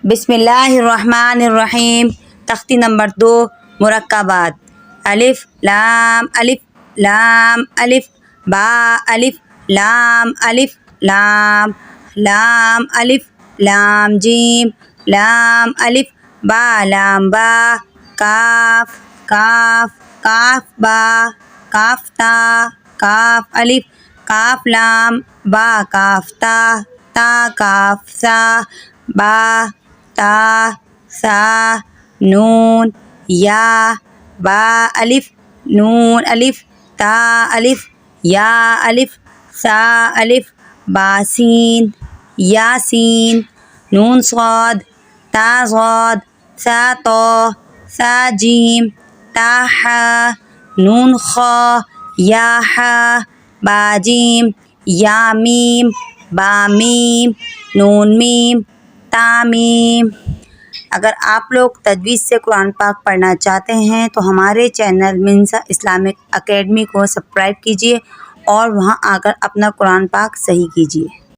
بسم اللہ الرحمن الرحیم۔ تختی نمبر 2 مرکبات۔ الف لام الف با الف لام لام لام الف لام جیم لام الف با لام با کاف کاف کاف با کاف تا کاف الف کاف لام با کاف تا تا کاف سا با تا سا نون یا با الف نون الف تا الف یا الف سا الف باسین یاسین نون صاد تا صاد سا طا سا جیم تا حا نون خا یا حا با جیم یا میم با میم نون میم تا میم۔ اگر آپ لوگ تجوید سے قرآن پاک پڑھنا چاہتے ہیں تو ہمارے چینل منسا اسلامک اکیڈمی کو سبسکرائب کیجیے اور وہاں آ کر اپنا قرآن پاک صحیح کیجیے۔